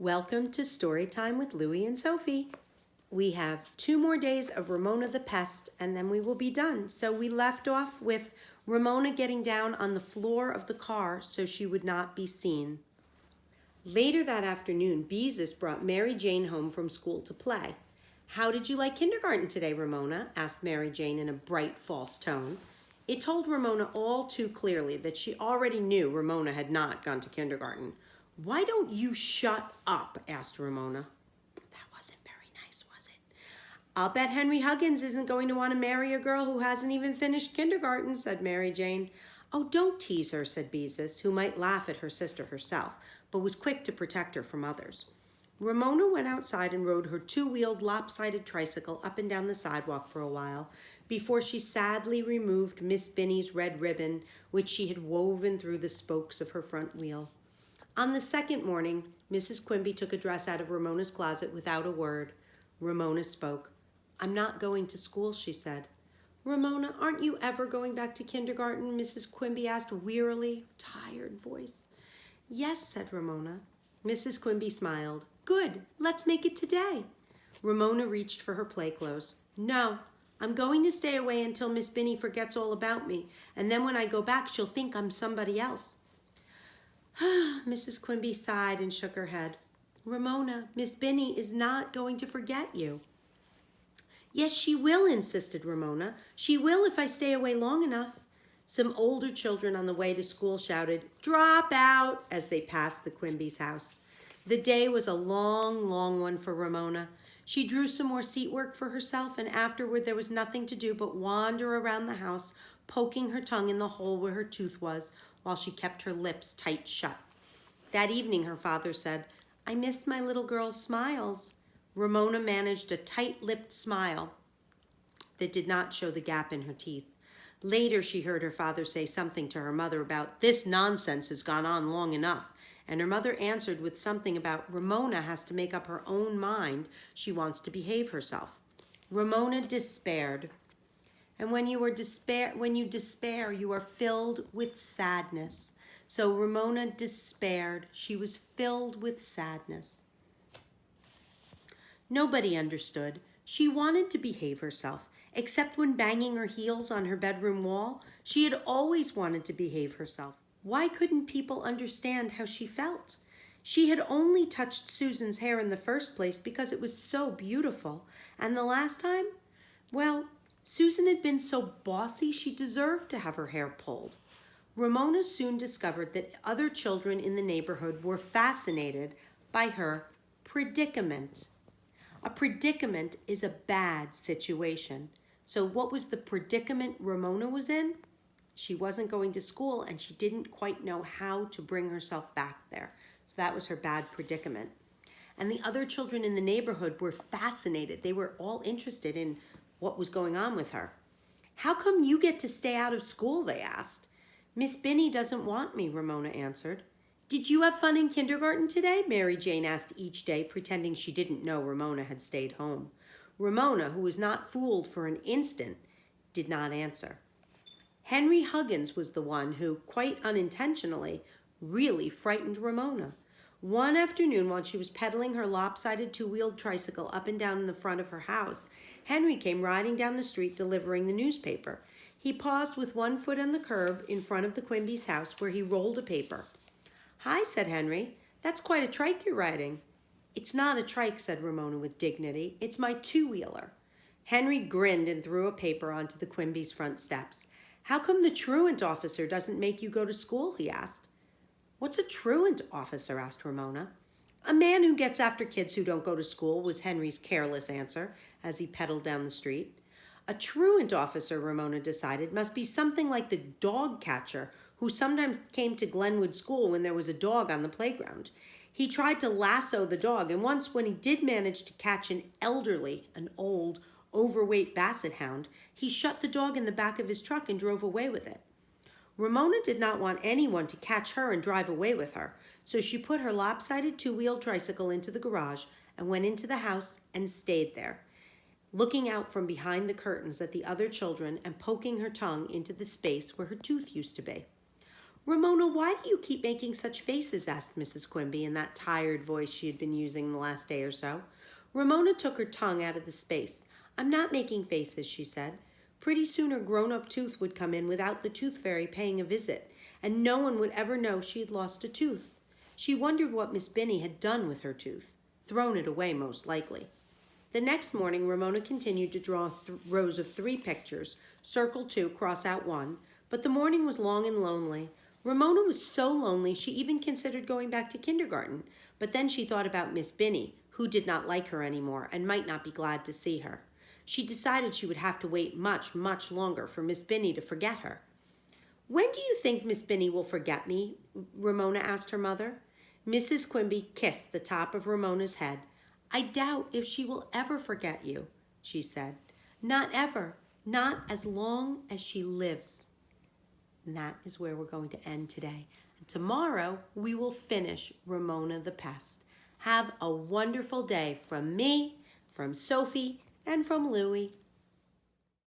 Welcome to Story Time with Louie and Sophie. We have 2 more days of Ramona the Pest and then we will be done. So we left off with Ramona getting down on the floor of the car so she would not be seen. Later that afternoon, Beezus brought Mary Jane home from school to play. "How did you like kindergarten today, Ramona?" asked Mary Jane in a bright, false tone. It told Ramona all too clearly that she already knew Ramona had not gone to kindergarten. "Why don't you shut up?" asked Ramona. "That wasn't very nice, was it?" "I'll bet Henry Huggins isn't going to want to marry a girl who hasn't even finished kindergarten," said Mary Jane. "Oh, don't tease her," said Beezus, who might laugh at her sister herself, but was quick to protect her from others. Ramona went outside and rode her 2-wheeled lopsided tricycle up and down the sidewalk for a while before she sadly removed Miss Binny's red ribbon, which she had woven through the spokes of her front wheel. On the second morning, Mrs. Quimby took a dress out of Ramona's closet without a word. Ramona spoke. "I'm not going to school," she said. "Ramona, aren't you ever going back to kindergarten?" Mrs. Quimby asked wearily, tired voice. "Yes," said Ramona. Mrs. Quimby smiled. "Good, let's make it today." Ramona reached for her play clothes. "No, I'm going to stay away until Miss Binny forgets all about me, and then when I go back, she'll think I'm somebody else." Mrs. Quimby sighed and shook her head. "Ramona, Miss Binny is not going to forget you." "Yes, she will," insisted Ramona. "She will if I stay away long enough." Some older children on the way to school shouted, "Drop out," as they passed the Quimby's house. The day was a long, long one for Ramona. She drew some more seat work for herself, and afterward there was nothing to do but wander around the house, poking her tongue in the hole where her tooth was, while she kept her lips tight shut. That evening her father said, "I miss my little girl's smiles." Ramona managed a tight-lipped smile that did not show the gap in her teeth. Later she heard her father say something to her mother about, "This nonsense has gone on long enough," and her mother answered with something about Ramona has to make up her own mind she wants to behave herself. Ramona despaired. And when you despair, you are filled with sadness. So Ramona despaired. She was filled with sadness. Nobody understood. She wanted to behave herself, except when banging her heels on her bedroom wall. She had always wanted to behave herself. Why couldn't people understand how she felt? She had only touched Susan's hair in the first place because it was so beautiful. And the last time? Well, Susan had been so bossy she deserved to have her hair pulled. Ramona soon discovered that other children in the neighborhood were fascinated by her predicament. A predicament is a bad situation. So what was the predicament Ramona was in? She wasn't going to school and she didn't quite know how to bring herself back there. So that was her bad predicament. And the other children in the neighborhood were fascinated. They were all interested in what was going on with her. "How come you get to stay out of school?" they asked. "Miss Binny doesn't want me," Ramona answered. "Did you have fun in kindergarten today?" Mary Jane asked each day, pretending she didn't know Ramona had stayed home. Ramona, who was not fooled for an instant, did not answer. Henry Huggins was the one who, quite unintentionally, really frightened Ramona. One afternoon, while she was pedaling her lopsided 2-wheeled tricycle up and down in the front of her house, Henry came riding down the street delivering the newspaper. He paused with one foot on the curb in front of the Quimby's house where he rolled a paper. "Hi," said Henry. "That's quite a trike you're riding." "It's not a trike," said Ramona with dignity. "It's my 2-wheeler." Henry grinned and threw a paper onto the Quimby's front steps. "How come the truant officer doesn't make you go to school?" he asked. "What's a truant officer?" asked Ramona. "A man who gets after kids who don't go to school," was Henry's careless answer as he pedaled down the street. A truant officer, Ramona decided, must be something like the dog catcher who sometimes came to Glenwood School when there was a dog on the playground. He tried to lasso the dog, and once when he did manage to catch an old, overweight basset hound, he shut the dog in the back of his truck and drove away with it. Ramona did not want anyone to catch her and drive away with her, so she put her lopsided 2-wheeled tricycle into the garage and went into the house and stayed there, looking out from behind the curtains at the other children and poking her tongue into the space where her tooth used to be. Ramona, why do you keep making such faces? Asked Mrs. Quimby in that tired voice she had been using the last day or so. Ramona took her tongue out of the space. I'm not making faces, she said. Pretty soon her grown-up tooth would come in without the tooth fairy paying a visit, and no one would ever know she had lost a tooth. She wondered what Miss Binny had done with her tooth. Thrown it away, most likely. The next morning, Ramona continued to draw rows of 3 pictures, circle 2, cross out 1, but the morning was long and lonely. Ramona was so lonely she even considered going back to kindergarten, but then she thought about Miss Binny, who did not like her anymore and might not be glad to see her. She decided she would have to wait much, much longer for Miss Binny to forget her. When do you think Miss Binny will forget me? Ramona asked her mother. Mrs. Quimby kissed the top of Ramona's head. I doubt if she will ever forget you, she said. Not ever, not as long as she lives. And that is where we're going to end today. And tomorrow we will finish Ramona the Pest. Have a wonderful day from me, from Sophie, and from Louie.